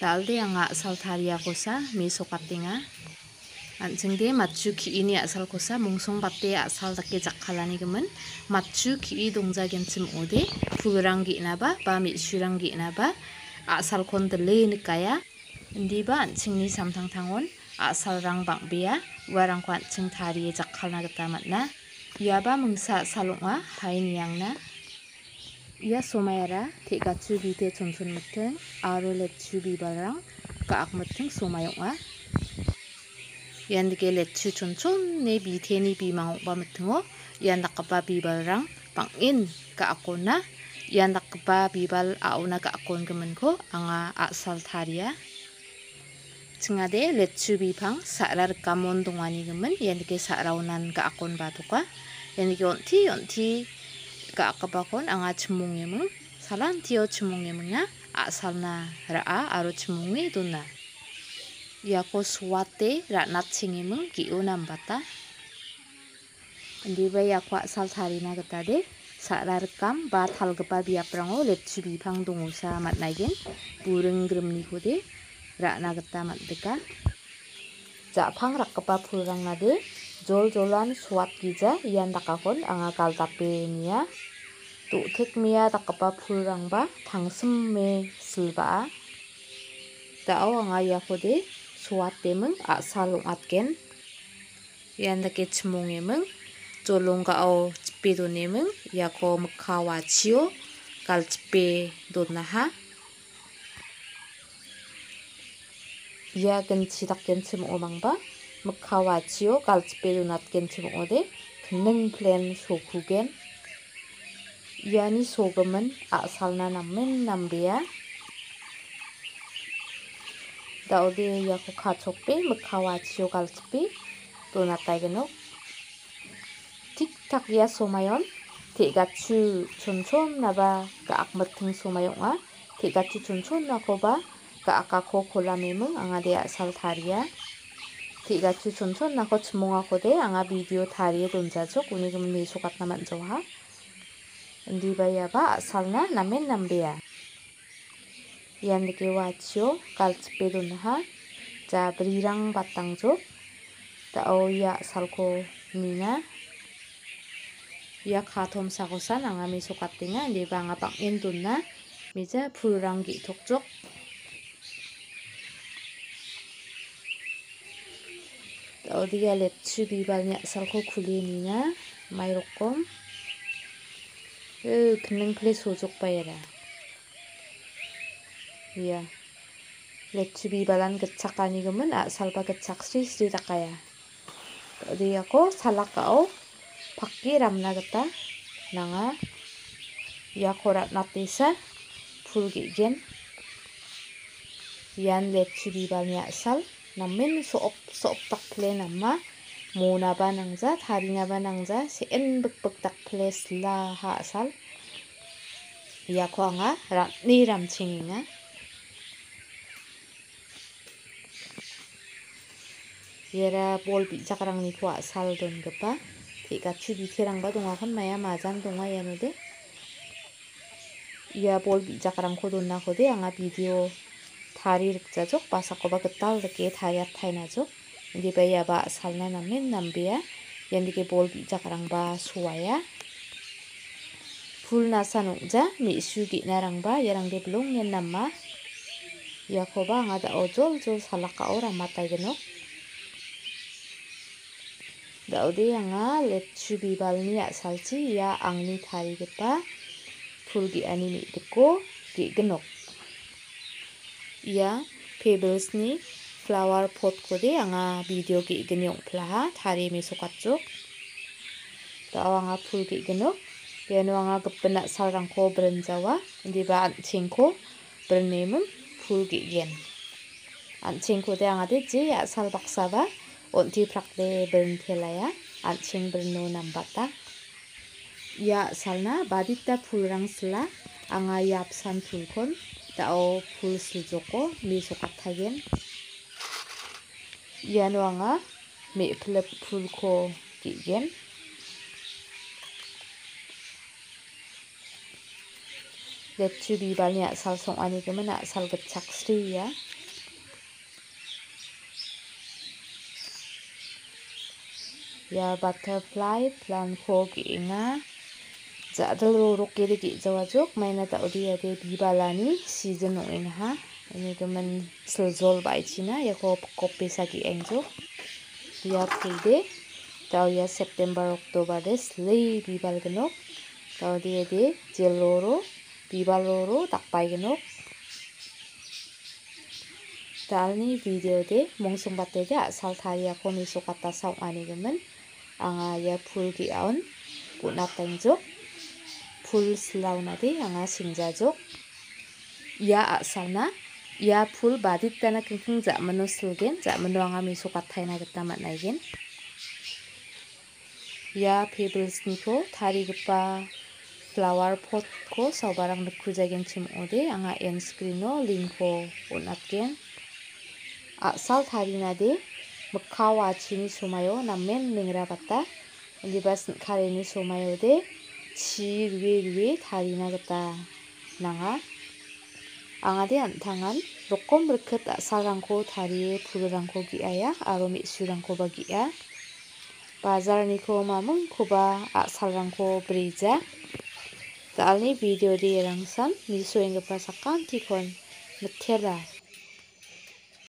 Dalde anga A.sal taria kosa miso katinga. Anjingde matchu ki-ini A.sal kosa mungsong bate A.sal dake jakkalani gemen matchu ki dongjagenchim ode pulrang gi-naba ba misurang gi-naba A.sal kon dele nikaya. Indiba anjingni samtangtangon A.sal rang bangbea uarangko anjing tarie jakkalna gita man·a. Iaba mingsa A.sal ong·a hainiyangna. Ia somayara te·gachu bite chonchonmiting aro letchu bibalrang ka·akmiting somai ong·a. Iandike letchu chonchone biteni bimang ong·bamitingo ian dakgipa bibalrang bang·en ka·akkona. Ian dakgipa bibal a·ona ka·akkongiminko anga A.sal taria. Chingade letchu bipang sa·ra rikamon dongani-gimin iandike sa·raonan ka·akkon badoka. Iandike onti ka·akkipakon anga chimmongeming salantio chimmongeminga A.salna ra·a aro chimmonge dona. Iako suate ra·nachengeming ge·o nambata. Indiba iako A.sal tarina gitade sa·ra rikam ba talgipa biaprango letchu bipang dongosa man·aigen buring grimnikode ra·na gita man·dika. Ja·pang rakgipa pulrangnade jol-jolan suatgija ian dakakon anga galdape nia. Do·tekmea dakgipa pulrangba tangsime silbaa. Da·o anga iakode suateming A.sal ong·atgen. Ian dake chimmongeming jolonggao chipe doneming iako mikka wachio galchipe donaha. Ia genchi dakgenchim ong·omangba mikka wachio galchipe donatgenchim ong·ode kning plen sokugen. Iani sogimin A.salna namen nambea. Da·ode iako kachokpe mikka wachio galchipe donataigenok. Tik-tak ia somayon te·gachu chonchonnaba ka·akmiting somai ong·a. Te·gachu chonchonnakoba ka·akako kolameming angade A.sal taria. Te·gachu chonchonnako chimmongakode anga video tarie donjajok unigimin mesogatna man·joha. Indiba iaba A.salna namen nambea. Iandike wachio galchipe donaha jabrirang batangjok. Da·o ia A.salko nina. Ia katomsakosan anga mesogatenga indiba anga bang·en dona meja pulrang ge·tokjok. Da·ode ia letchu bibalni A.salko kule nina mairokom. Kning ple sojokbayara. Ia letchu bibalan gitchak kanigimin A.salba gitchak sri-sri dakaya. Da·ode iako salakao pake ramna gita nanga. Iako ratnatesa pul ge·gen. Ian letchu bibalni A.sal namen so·op dakple nama monaba nangja tarinaba nangja se·en bik-bik dakple silaha A.sal. Iako anga rat·ne ramchengenga. Iara bol bijakrangniku A.sal dongipa te·gachu biterangba dongakon maya majan donga ianode. Ia bol bijakrangko donnakode anga video tarie rikjajok basakoba gital dake tariattainajok. Indiba iaba A.salna namen nambea. Iandike bol bijakrangba soaya. Pul nasan ong·ja me·su ge·narangba iarangde bilongen nama. Iakoba anga da·o jol-jol salakao ramataigenok. Da·ode anga letchu bibalni A.salchi ia angni tarigipa pul ge·ani me·diko ge·ginok. Ia pebblesni flower pot-kode anga video ge·gni ong·plaha tarie mesogatjok. Da·o anga pul ge·ginok. Iano anga gipin A.salrangko brinjawa indiba anchengko brineming pul ge·gen. Anchengkode angade je A.sal baksaba onti prakde brintelaya ancheng brino nambata. Ia A.salna badita pulrang sila anga iapsan pulkon da·o pul siljoko mesogattagen. Iano anga me·plip pulko ge·gen. Letchu bibalni A.sal song·anigimin A.sal gitchak sri ia. Ya butterfly plant ko gienga. Jadal rorok kiri gijawajuk maina taudi ade bibalani season ha. Ini kemen seljol baicina ya ko kopi sagi engjuk. Ya pulde tau ya September Oktober de slay bibal genok. Tau dia de jeloro bibal loro takpai genok. Dalni video de mongsong batte de asal tharia ko miso kata saung ani gemen. Anga ya pul giaon punat tengjok. Pul selauna de anga singjajok. Ya asalna ya pul badit dana kengkeng jak menu selgen jak menu anga miso kathaina gita matnaigen. Ya pebbles niko tarigipa flower pot ko saubarang nukujagen chimode anga end screen no link ko unatgen. Asal tarina de mekau achini somayo namen mengra bata libas karini somayo de chi ruwe tarina gita nanga. Anga de antangan rokom berket asalrangko tarie pulrangko giaya aro mitsurangko bagia. Bazarniko mamung koba asalrangko breja. Dalni video de rangsan miso enggepa sakan tikon Tikkela